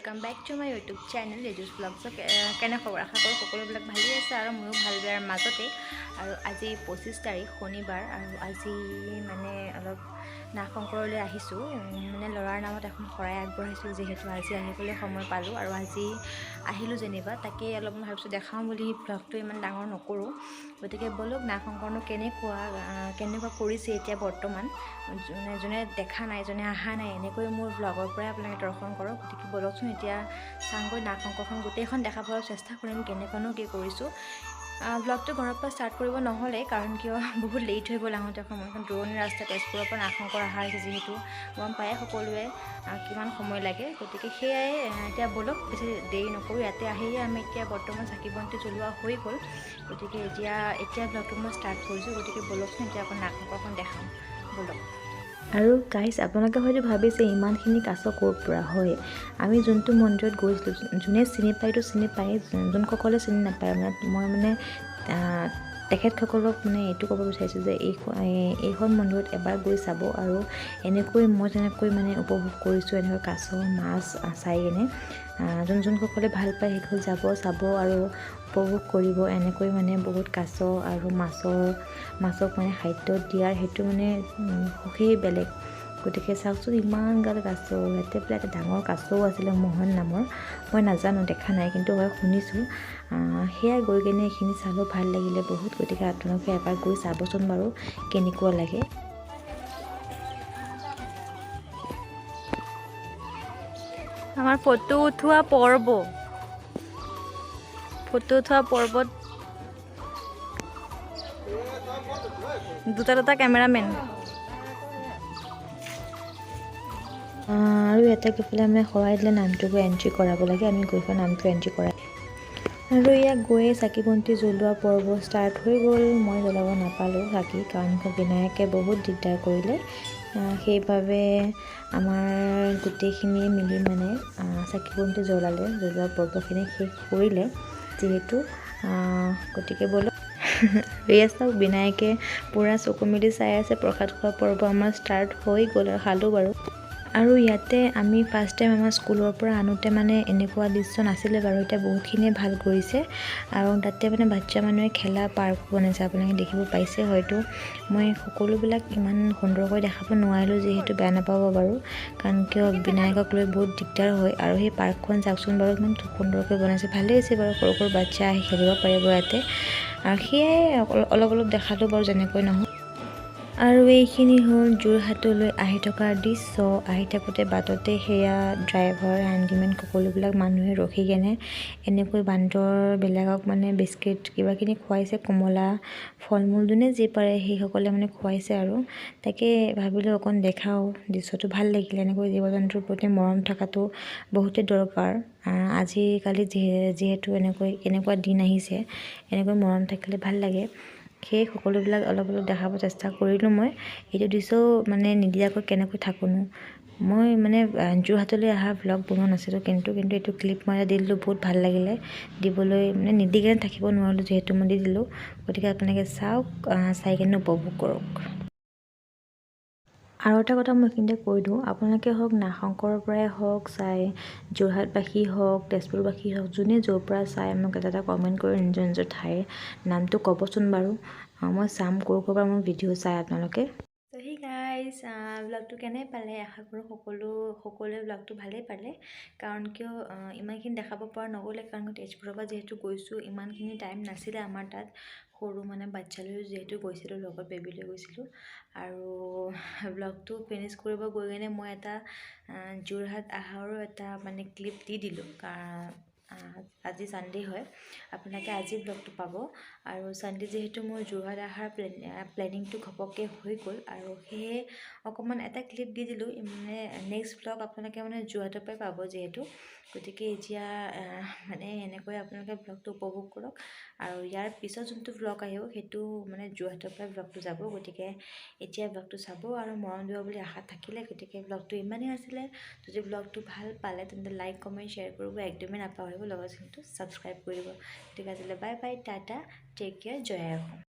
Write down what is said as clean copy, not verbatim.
welcome back to my YouTube channel লেজুছ ব্লগছ কেনে খবৰ আশা কৰোঁ সকলোবিলাক ভালেই আছে আৰু ময়ো ভাল বেয়াৰ মাজতে আৰু আজি 25 তাৰিখ শনিবাৰ আৰু আজি মানে অলপ নাগশংকৰলৈ আহিছোঁ মানে ল'ৰাৰ নামত এখন শৰাই আগবঢ়াইছোঁ যিহেতু আজি আহিবলৈ সময় পালোঁ আৰু আজি আহিলোঁ যেনিবা তাকে অলপ ভাবিছোঁ দেখাওঁ বুলি ব্লগটো ইমান ডাঙৰ নকৰোঁ গতিকে বলক নাগশংকৰনো কেনেকুৱা কৰিছে এতিয়া বৰ্তমান যোনে দেখা নাই যোনে অহা নাই এনেকৈ মোৰ ব্লগৰ পৰাই আপোনালোকে দৰ্শন কৰক গতিকে বলকচোন এতিয়া চাওঁগৈ নাগশংকৰখন গোটেইখন দেখাবলৈ চেষ্টা কৰিম কেনেকুৱানো কি কৰিছোঁ ব্লগটো ঘৰৰ পৰা ষ্টাৰ্ট কৰিব নহ'লে কাৰণ কিয় বহুত লেট হৈ গ'ল আহোঁতে সময়খন দূৰণি ৰাস্তা তেজপুৰৰ পৰা নাগশংকৰ অহা হৈছে যিহেতু গম পায় সকলোৱে কিমান সময় লাগে গতিকে সেয়াই এতিয়া বলক বেছি দেৰি নকৰোঁ ইয়াতে আহিয়ে আমি এতিয়া বৰ্তমান চাকি বন্তি জ্বলোৱা হৈ গ'ল গতিকে এতিয়া ব্লগটো মই ষ্টাৰ্ট কৰিছোঁ গতিকে বলকচোন এতিয়া আকৌ নাগশংকৰখন দেখাওঁ বলক আৰু গাইজ আপোনালোকে হয়তো ভাবিছে ইমানখিনি কাছ ক'ৰ পৰা হয় আমি যোনটো মন্দিৰত গৈছিলোঁ যোনে চিনি পায়তো চিনি পায় যোনসকলে চিনি নাপায় মই মানে তেখেতসকলক মানে এইটো ক'ব বিচাৰিছোঁ যে এইখন মন্দিৰত এবাৰ গৈ চাব আৰু এনেকৈ মই যেনেকৈ মানে উপভোগ কৰিছোঁ এনেকৈ কাছ মাছ চাই কিনে যোনসকলে ভাল পায় সেইখন যাব চাব আৰু উপভোগ কৰিব এনেকৈ মানে বহুত কাছ আৰু মাছক মানে খাদ্য দিয়াৰ সেইটো মানে সুখেই বেলেগ গতিকে চাওকচোন ইমান গাল কাছ ইয়াতে বোলে এটা ডাঙৰ কাছও আছিলে মোহন নামৰ মই নাজানো দেখা নাই কিন্তু হয় শুনিছোঁ সেয়া গৈ কিনে এইখিনি চালোঁ ভাল লাগিলে বহুত গতিকে আপোনালোকে এবাৰ গৈ চাবচোন বাৰু কেনেকুৱা লাগে আমাৰ ফটো উঠোৱা পৰ্বত দুটা কেমেৰামেন আৰু ইয়াতে গৈ পেলাই মানে শৰাই দিলে নামটো গৈ এণ্ট্ৰি কৰাব লাগে আমি গৈ পেলাই নামটো এণ্ট্ৰি কৰাই আৰু ইয়াত গৈয়ে চাকি বন্তি জ্বলোৱা পৰ্ব ষ্টাৰ্ট হৈ গ'ল মই জ্বলাব নাপালোঁ চাকি কাৰণ বিনায়কে বহুত দিগদাৰ কৰিলে সেইবাবে আমাৰ গোটেইখিনিয়ে মিলি মানে চাকি বন্তি জ্বলোৱা পৰ্বখিনি শেষ কৰিলে যিহেতু গতিকে বলক চাওক বিনায়কে পূৰা চকু মেলি চাই আছে প্ৰসাদ খোৱা পৰ্ব আমাৰ ষ্টাৰ্ট হৈ গ'ল আৰু খালোঁ বাৰু আৰু ইয়াতে আমি ফাৰ্ষ্ট টাইম আমাৰ স্কুলৰ পৰা আনোতে মানে এনেকুৱা দৃশ্য নাছিলে বাৰু এতিয়া বহুতখিনিয়ে ভাল কৰিছে আৰু তাতে মানে বাচ্ছা মানুহে খেলা পাৰ্ক বনাইছে আপোনালোকে দেখিব পাইছে হয়তো মই সকলোবিলাক ইমান সুন্দৰকৈ দেখাব নোৱাৰিলোঁ যিহেতু বেয়া নাপাব বাৰু কাৰণ কিয় বিনায়কক লৈ বহুত দিগদাৰ হয় আৰু সেই পাৰ্কখন চাওকচোন বাৰু ইমান সুন্দৰকৈ বনাইছে ভালেই হৈছে বাৰু সৰু সৰু বাচ্ছা আহি খেলিব পাৰিব ইয়াতে আৰু সেয়াই অলপ দেখালোঁ বাৰু যেনেকৈ নহওক আৰু এইখিনি হ'ল যোৰহাটলৈ আহি থকাৰ দৃশ্য আহি থাকোঁতে বাটতে সেয়া ড্ৰাইভাৰ হেণ্ডিমেন সকলোবিলাক মানুহে ৰখি কেনে এনেকৈ বান্দৰবিলাকক মানে বিস্কিট কিবাকিনি খুৱাইছে কমলা ফল মূল যোনে যি পাৰে সেইসকলে মানে খুৱাইছে আৰু তাকে ভাবিলোঁ অকণ দেখাওঁ দৃশ্যটো ভাল লাগিলে এনেকৈ জীৱ জন্তুৰ প্ৰতি মৰম থকাটো বহুতেই দৰকাৰ আজিকালি যিহেতু এনেকুৱা দিন আহিছে এনেকৈ মৰম থাকিলে ভাল লাগে সেই সকলোবিলাক অলপ দেখাব চেষ্টা কৰিলোঁ মই এইটো দৃশ্যও মানে নিদিয়াকৈ কেনেকৈ থাকোঁনো মই মানে যোৰহাটলৈ অহা ব্লগ বনোৱা নাছিলোঁ কিন্তু এইটো ক্লিপ মই দি দিলোঁ বহুত ভাল লাগিলে দিবলৈ মানে নিদি কিনে থাকিব নোৱাৰিলোঁ যিহেতু মই দি দিলোঁ গতিকে আপোনালোকে চাওক চাই কিনে উপভোগ কৰক আৰু এটা কথা মই এইখিনিতে কৈ দিওঁ আপোনালোকে হওক নাগশংকৰৰ পৰাই হওক চাই যোৰহাটবাসী হওক তেজপুৰবাসী হওক যোনে য'ৰ পৰা চাই মোক এটা কমেণ্ট কৰি নিজৰ ঠাইৰ নামটো ক'বচোন বাৰু মই চাম ক'ৰ পৰা মোৰ ভিডিঅ' চাই আপোনালোকে ত' সেই গাইজ ব্লগটো কেনে পালে আশা কৰোঁ সকলোৱে ব্লগটো ভালেই পালে কাৰণ কিয় ইমানখিনি দেখাব পৰা নগ'লে কাৰণ তেজপুৰৰ পৰা যিহেতু গৈছোঁ ইমানখিনি টাইম নাছিলে আমাৰ তাত সৰু মানে বাচ্ছালৈ যিহেতু গৈছিলোঁ লগত বেবী লৈ গৈছিলোঁ আৰু ব্লগটো ফিনিছ কৰিব গৈ কিনে মই এটা যোৰহাট আহাৰো এটা মানে ক্লিপ দি দিলোঁ আজি ছানডে হয় আপোনালোকে আজি ব্লগটো পাব আৰু ছানডে যিহেতু মোৰ যোৰহাট অহাৰ প্লেনিংটো ঘপককৈ হৈ গ'ল আৰু সেয়ে অকণমান এটা ক্লিপ দি দিলোঁ মানে নেক্সট ব্লগ আপোনালোকে মানে যোৰহাটৰ পৰাই পাব যিহেতু গতিকে এতিয়া মানে এনেকৈ আপোনালোকে ব্লগটো উপভোগ কৰক আৰু ইয়াৰ পিছত যোনটো ব্লগ আহিব সেইটো মানে যোৰহাটৰ পৰাই ব্লগটো যাব গতিকে এতিয়া ব্লগটো চাব আৰু মৰম দিব বুলি আশা থাকিলে গতিকে ব্লগটো ইমানেই আছিলে যদি ব্লগটো ভাল পালে তেন্তে লাইক কমেণ্ট শ্বেয়াৰ কৰিব একদমেই নাপাহৰিব লগত কিন্তু ছাবস্ক্ৰাইব কৰি দিব গতিকে আজিলৈ bye bye tata take care জয় আই অসম